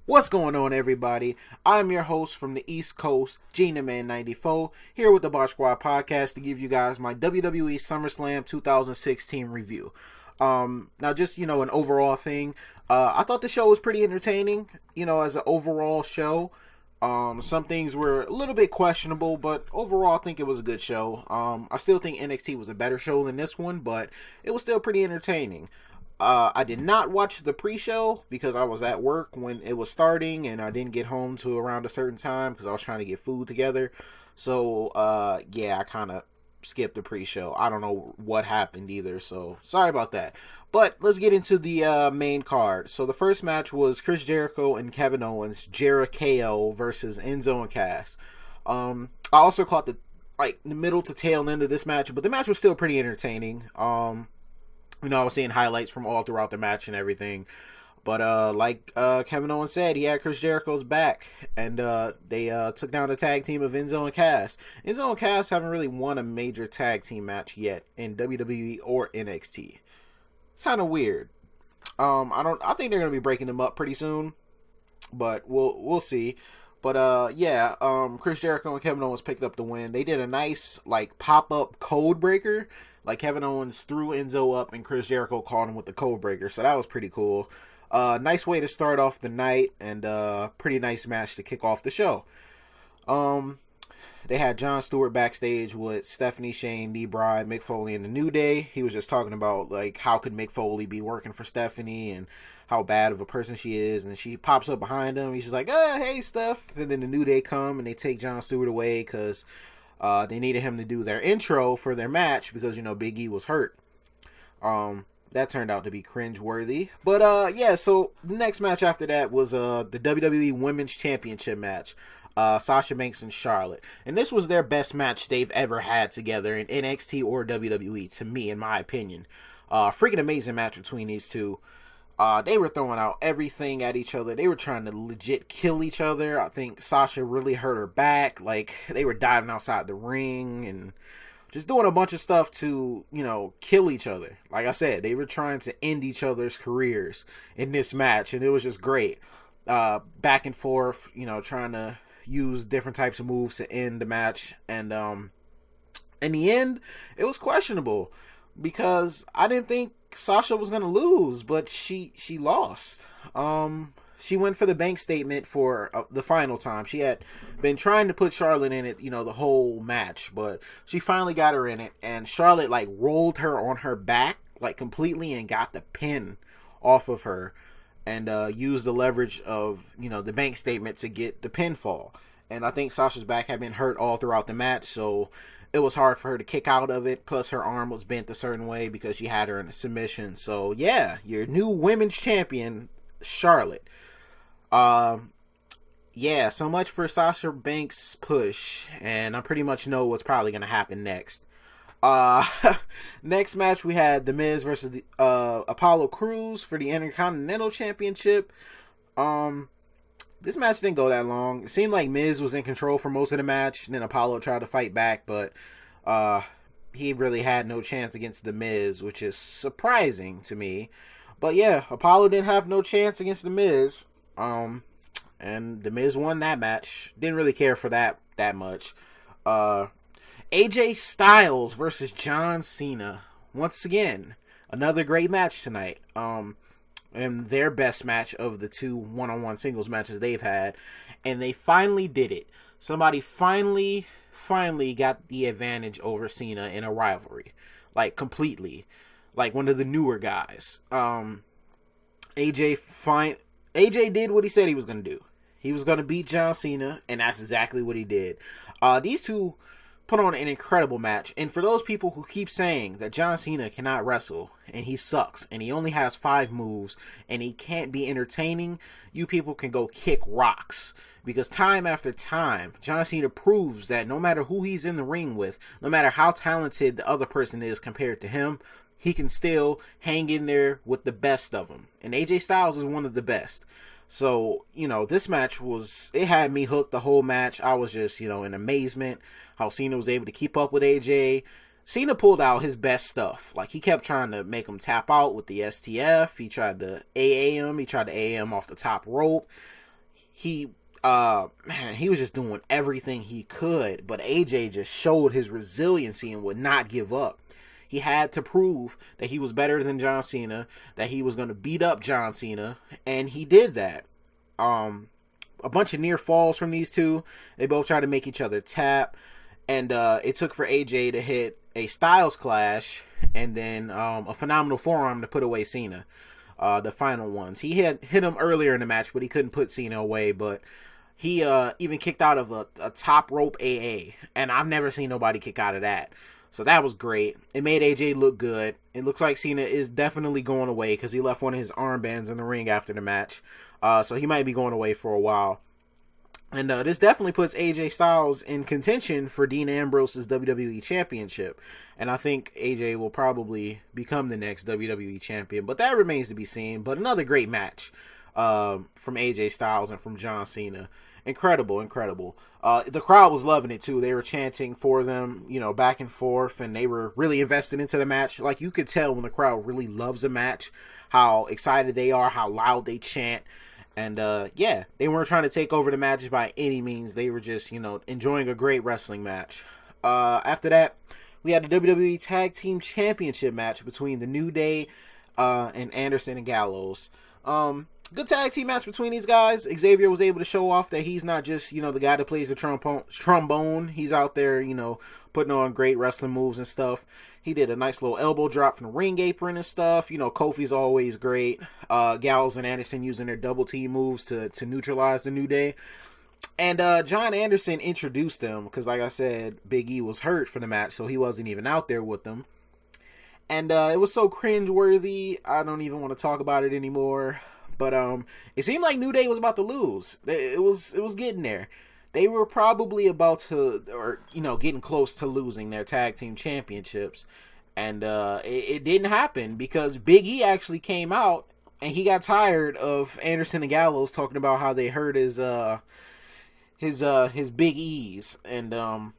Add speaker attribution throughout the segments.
Speaker 1: What's going on, everybody? I'm your host from the East Coast, GinaMan94, here with the Bar Squad podcast to give you guys my WWE SummerSlam 2016 review. Now just, an overall thing. I thought the show was pretty entertaining, as an overall show. Some things were a little bit questionable, but overall I think it was a good show. I still think NXT was a better show than this one, but it was still pretty entertaining. I did not watch the pre-show because I was at work when it was starting and I didn't get home to around a certain time because I was trying to get food together. So, I kind of skipped the pre-show. I don't know what happened either, so sorry about that. But let's get into the main card. So the first match was Chris Jericho and Kevin Owens, Jericho versus Enzo and Cass. I also caught the middle to tail end of this match, but the match was still pretty entertaining. I was seeing highlights from all throughout the match and everything. But Kevin Owens said, he had Chris Jericho's back. And they took down the tag team of Enzo and Cass. Enzo and Cass haven't really won a major tag team match yet in WWE or NXT. Kind of weird. I think they're going to be breaking them up pretty soon. But we'll see. But Chris Jericho and Kevin Owens picked up the win. They did a nice pop-up code breaker. Kevin Owens threw Enzo up and Chris Jericho caught him with the code breaker. So that was pretty cool. Nice way to start off the night, and pretty nice match to kick off the show. They had Jon Stewart backstage with Stephanie, Shane, D-Bride, Mick Foley, and the New Day. He was just talking about how could Mick Foley be working for Stephanie and how bad of a person she is. And she pops up behind him. He's like, hey, Steph. And then the New Day come and they take Jon Stewart away because they needed him to do their intro for their match because, Big E was hurt. That turned out to be cringe-worthy. But, so the next match after that was the WWE Women's Championship match. Sasha Banks and Charlotte. And this was their best match they've ever had together in NXT or WWE, to me, in my opinion. Freaking amazing match between these two. They were throwing out everything at each other. They were trying to legit kill each other. I think Sasha really hurt her back. They were diving outside the ring and just doing a bunch of stuff to, kill each other. Like I said, they were trying to end each other's careers in this match, and it was just great. Back and forth, trying to use different types of moves to end the match. And in the end, it was questionable because I didn't think Sasha was going to lose, but she lost. She went for the bank statement for the final time. She had been trying to put Charlotte in it, the whole match, but she finally got her in it, and Charlotte rolled her on her back completely and got the pin off of her and used the leverage of the bank statement to get the pinfall. And I think Sasha's back had been hurt all throughout the match, so it was hard for her to kick out of it. Plus, her arm was bent a certain way because she had her in a submission. So, yeah, your new women's champion, Charlotte. So much for Sasha Banks' push. And I pretty much know what's probably going to happen next. Next match, we had The Miz versus the, Apollo Crews for the Intercontinental Championship. This match didn't go that long. It seemed like Miz was in control for most of the match. And then Apollo tried to fight back, but he really had no chance against The Miz, which is surprising to me. But yeah, Apollo didn't have no chance against The Miz. And The Miz won that match. Didn't really care for that much. AJ Styles versus John Cena. Once again, another great match tonight. And their best match of the two one-on-one singles matches they've had. And they finally did it. Somebody finally got the advantage over Cena in a rivalry. Completely. One of the newer guys. AJ did what he said he was going to do. He was going to beat John Cena, and that's exactly what he did. These two put on an incredible match. And for those people who keep saying that John Cena cannot wrestle and he sucks and he only has 5 moves and he can't be entertaining, you people can go kick rocks. Because time after time, John Cena proves that no matter who he's in the ring with, no matter how talented the other person is compared to him, he can still hang in there with the best of them. And AJ Styles is one of the best. So, this match it had me hooked the whole match. I was just, in amazement how Cena was able to keep up with AJ. Cena pulled out his best stuff. He kept trying to make him tap out with the STF. He tried to AA him. He tried to AA him off the top rope. man, he was just doing everything he could, but AJ just showed his resiliency and would not give up. He had to prove that he was better than John Cena, that he was going to beat up John Cena, and he did that. A bunch of near falls from these two. They both tried to make each other tap, and it took for AJ to hit a Styles Clash and then a phenomenal forearm to put away Cena. The final ones. He had hit him earlier in the match, but he couldn't put Cena away, but he even kicked out of a top rope AA, and I've never seen nobody kick out of that. So that was great. It made AJ look good. It looks like Cena is definitely going away because he left one of his armbands in the ring after the match. So he might be going away for a while. And this definitely puts AJ Styles in contention for Dean Ambrose's WWE Championship. And I think AJ will probably become the next WWE Champion. But that remains to be seen. But another great match from AJ Styles and from John Cena. Incredible. The crowd was loving it too. They were chanting for them, back and forth, and they were really invested into the match. Like, you could tell when the crowd really loves a match, how excited they are, how loud they chant. And they weren't trying to take over the matches by any means. They were just, enjoying a great wrestling match. After that, we had the WWE Tag Team Championship match between the New Day and Anderson and Gallows. Good tag team match between these guys. Xavier was able to show off that he's not just, the guy that plays the trombone. He's out there, putting on great wrestling moves and stuff. He did a nice little elbow drop from the ring apron and stuff. Kofi's always great. Gallows and Anderson using their double team moves to neutralize the New Day. And John Anderson introduced them because, like I said, Big E was hurt for the match, so he wasn't even out there with them. And it was so cringeworthy, I don't even want to talk about it anymore. But it seemed like New Day was about to lose. It was getting there. They were probably about to, or getting close to losing their tag team championships, and it didn't happen because Big E actually came out and he got tired of Anderson and Gallows talking about how they hurt his big E's, and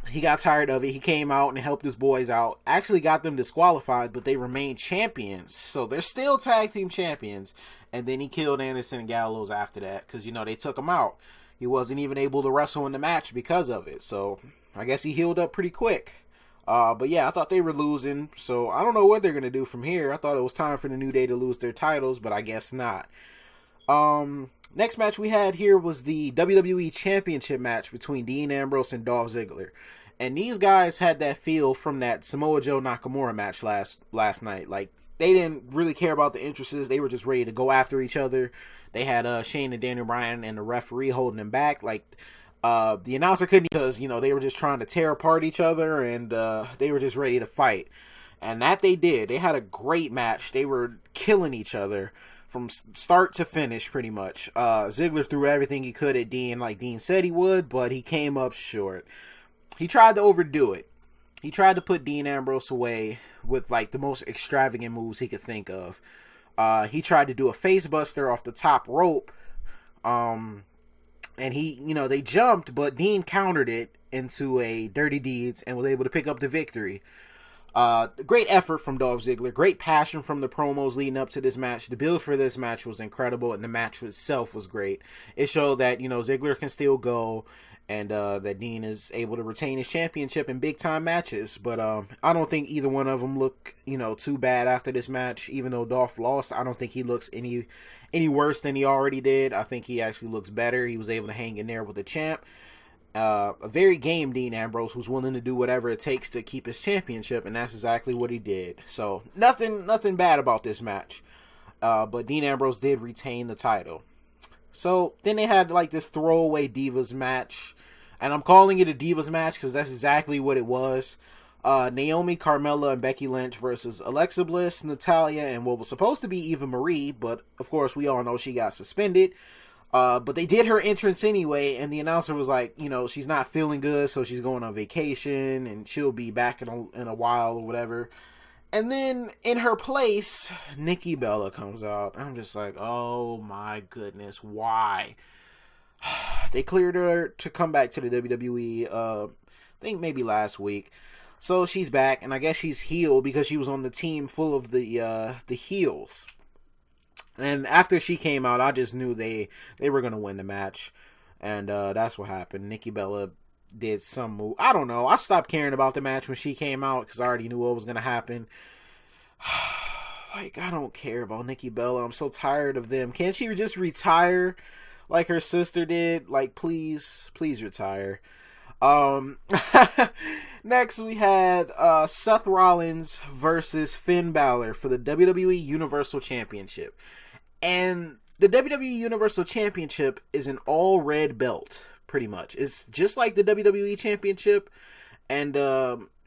Speaker 1: he got tired of it. He came out and helped his boys out. Actually got them disqualified, but they remained champions. So they're still tag team champions. And then he killed Anderson and Gallows after that because, they took him out. He wasn't even able to wrestle in the match because of it. So I guess he healed up pretty quick. But yeah, I thought they were losing. So I don't know what they're going to do from here. I thought it was time for the New Day to lose their titles, but I guess not. Next match we had here was the WWE Championship match between Dean Ambrose and Dolph Ziggler. And these guys had that feel from that Samoa Joe Nakamura match last night. Like, they didn't really care about the entrances. They were just ready to go after each other. They had Shane and Daniel Bryan and the referee holding them back. Like, the announcer couldn't, because, they were just trying to tear apart each other, and they were just ready to fight. And that they did. They had a great match. They were killing each other from start to finish, pretty much. Ziggler threw everything he could at Dean, like Dean said he would, but he came up short. He tried to overdo it. He tried to put Dean Ambrose away with, like, the most extravagant moves he could think of. He tried to do a face buster off the top rope. And he, they jumped, but Dean countered it into a Dirty Deeds and was able to pick up the victory. Great effort from Dolph Ziggler. Great passion from the promos leading up to this match. The build for this match was incredible, and the match itself was great. It showed that, Ziggler can still go, and that Dean is able to retain his championship in big-time matches. But I don't think either one of them look, too bad after this match. Even though Dolph lost, I don't think he looks any worse than he already did. I think he actually looks better. He was able to hang in there with the champ. A very game Dean Ambrose, who's willing to do whatever it takes to keep his championship, and that's exactly what he did. So nothing bad about this match. But Dean Ambrose did retain the title. So then they had like this throwaway Divas match, and I'm calling it a Divas match because that's exactly what it was. Naomi, Carmella, and Becky Lynch versus Alexa Bliss, Natalya, and what was supposed to be Eva Marie, but of course we all know she got suspended. But they did her entrance anyway, and the announcer was like, she's not feeling good, so she's going on vacation, and she'll be back in a while or whatever. And then, in her place, Nikki Bella comes out. I'm just like, oh my goodness, why? They cleared her to come back to the WWE, I think maybe last week. So she's back, and I guess she's heel because she was on the team full of the heels. And after she came out, I just knew they were going to win the match. And that's what happened. Nikki Bella did some move. I don't know. I stopped caring about the match when she came out because I already knew what was going to happen. Like, I don't care about Nikki Bella. I'm so tired of them. Can't she just retire like her sister did? Like, please retire. Next we had Seth Rollins versus Finn Balor for the WWE Universal Championship. And the WWE Universal Championship is an all red belt, pretty much. It's just like the WWE Championship, and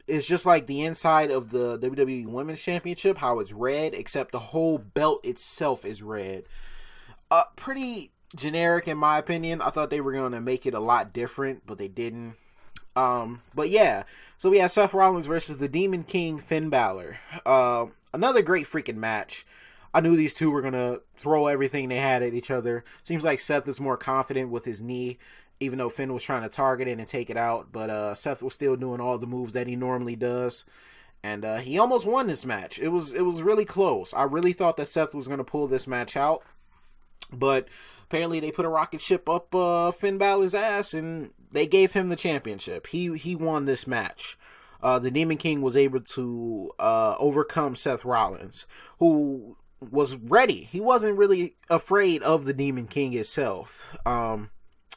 Speaker 1: it's just like the inside of the WWE Women's Championship, how it's red, except the whole belt itself is red. Pretty generic in my opinion. I thought they were going to make it a lot different, but they didn't. But yeah, so we had Seth Rollins versus the Demon King, Finn Balor. Another great freaking match. I knew these two were going to throw everything they had at each other. Seems like Seth is more confident with his knee, even though Finn was trying to target it and take it out. But Seth was still doing all the moves that he normally does. And he almost won this match. It was really close. I really thought that Seth was going to pull this match out. But apparently they put a rocket ship up Finn Balor's ass and they gave him the championship. He won this match. The Demon King was able to overcome Seth Rollins, who was ready. He wasn't really afraid of the Demon King itself.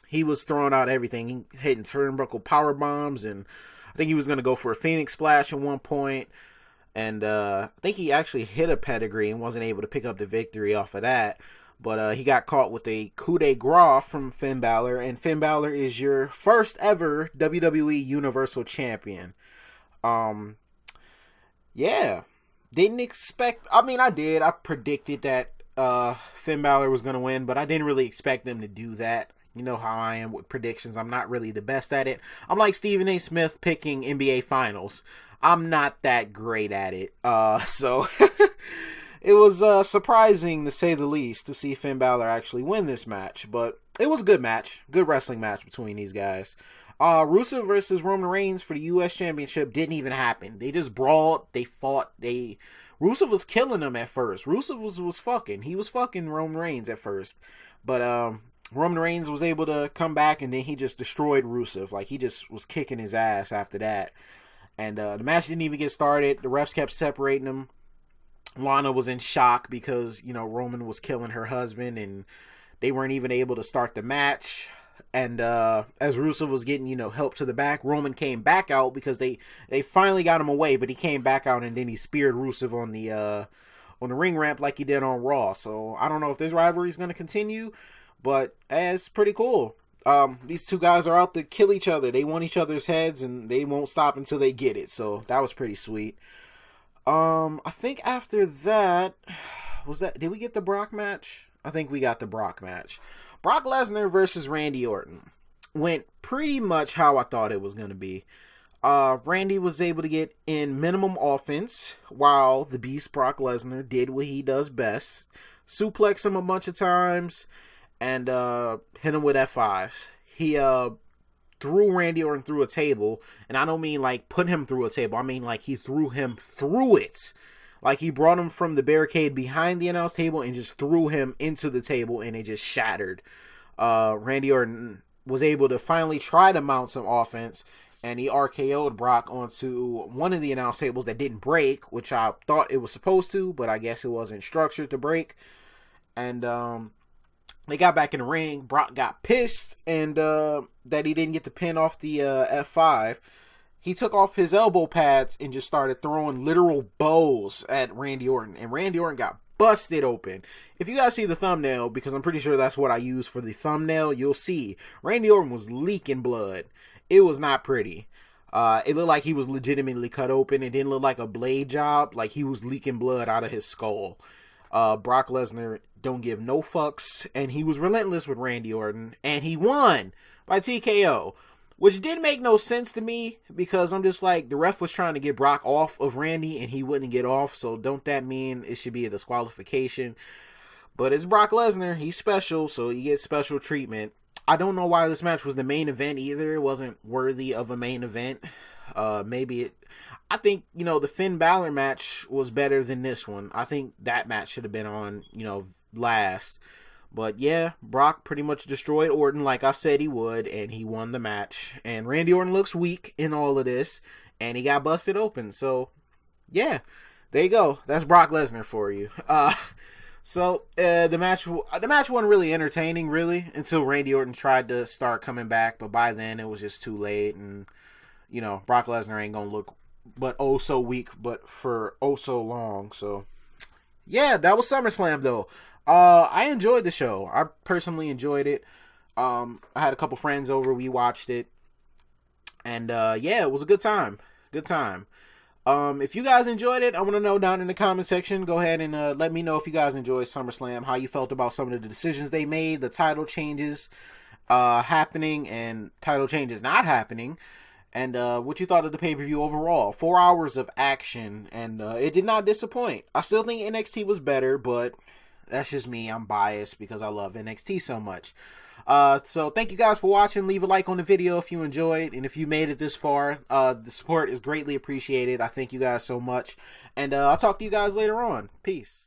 Speaker 1: He was throwing out everything, hitting turnbuckle power bombs, and I think he was going to go for a Phoenix Splash at one point. And I think he actually hit a pedigree and wasn't able to pick up the victory off of that. But he got caught with a coup de grace from Finn Balor, and Finn Balor is your first ever WWE Universal Champion. Yeah. Didn't expect... I mean, I did. I predicted that Finn Balor was going to win, but I didn't really expect them to do that. You know how I am with predictions. I'm not really the best at it. I'm like Stephen A. Smith picking NBA Finals. I'm not that great at it. So... It was surprising, to say the least, to see Finn Balor actually win this match. But it was a good match. Good wrestling match between these guys. Rusev versus Roman Reigns for the U.S. Championship didn't even happen. They just brawled. They fought. Rusev was killing them at first. Rusev was fucking. He was fucking Roman Reigns at first. But Roman Reigns was able to come back, and then he just destroyed Rusev. Like, he just was kicking his ass after that. And the match didn't even get started. The refs kept separating them. Lana was in shock because, you know, Roman was killing her husband and they weren't even able to start the match. And as Rusev was getting, you know, help to the back, Roman came back out because they finally got him away, but he came back out and then he speared Rusev on the ring ramp like he did on Raw. So I don't know if this rivalry is going to continue, but it's pretty cool. These two guys are out to kill each other. They want each other's heads and they won't stop until they get it. So that was pretty sweet. I think after that, did we get the Brock match? I think we got the Brock match. Brock Lesnar versus Randy Orton went pretty much how I thought it was going to be. Randy was able to get in minimum offense while the Beast Brock Lesnar did what he does best. Suplex him a bunch of times and hit him with F5s. He threw Randy Orton through a table, and I don't mean like put him through a table. I mean like he threw him through it. Like he brought him from the barricade behind the announce table and just threw him into the table, and it just shattered. Randy Orton was able to finally try to mount some offense, and he RKO'd Brock onto one of the announce tables that didn't break, which I thought it was supposed to, but I guess it wasn't structured to break. And they got back in the ring. Brock got pissed and that he didn't get the pin off the F5. He took off his elbow pads and just started throwing literal bows at Randy Orton. And Randy Orton got busted open. If you guys see the thumbnail, because I'm pretty sure that's what I use for the thumbnail, you'll see Randy Orton was leaking blood. It was not pretty. It looked like he was legitimately cut open. It didn't look like a blade job. Like he was leaking blood out of his skull. Brock Lesnar don't give no fucks, and he was relentless with Randy Orton, and he won by TKO, which didn't make no sense to me, because I'm just like, the ref was trying to get Brock off of Randy, and he wouldn't get off, so don't that mean it should be a disqualification? But it's Brock Lesnar, he's special, so he gets special treatment. I don't know why this match was the main event either. It wasn't worthy of a main event. I think, you know, the Finn Balor match was better than this one. I think that match should have been on, you know, last. But yeah, Brock pretty much destroyed Orton like I said he would, and he won the match. And Randy Orton looks weak in all of this, and he got busted open. So yeah, there you go. That's Brock Lesnar for you. The match wasn't really entertaining, really, until Randy Orton tried to start coming back. But by then, it was just too late, and you know, Brock Lesnar ain't gonna look but oh so weak, but for oh so long. So yeah, that was SummerSlam though. I enjoyed the show. I personally enjoyed it. I had a couple friends over. We watched it, and yeah, it was a good time. Good time. If you guys enjoyed it, I want to know down in the comment section. Go ahead and let me know if you guys enjoyed SummerSlam, how you felt about some of the decisions they made, the title changes happening, and title changes not happening, and what you thought of the pay-per-view overall. 4 hours of action, and it did not disappoint. I still think NXT was better, but that's just me. I'm biased because I love NXT so much. So thank you guys for watching. Leave a like on the video if you enjoyed, and if you made it this far, the support is greatly appreciated. I thank you guys so much, and I'll talk to you guys later on. Peace.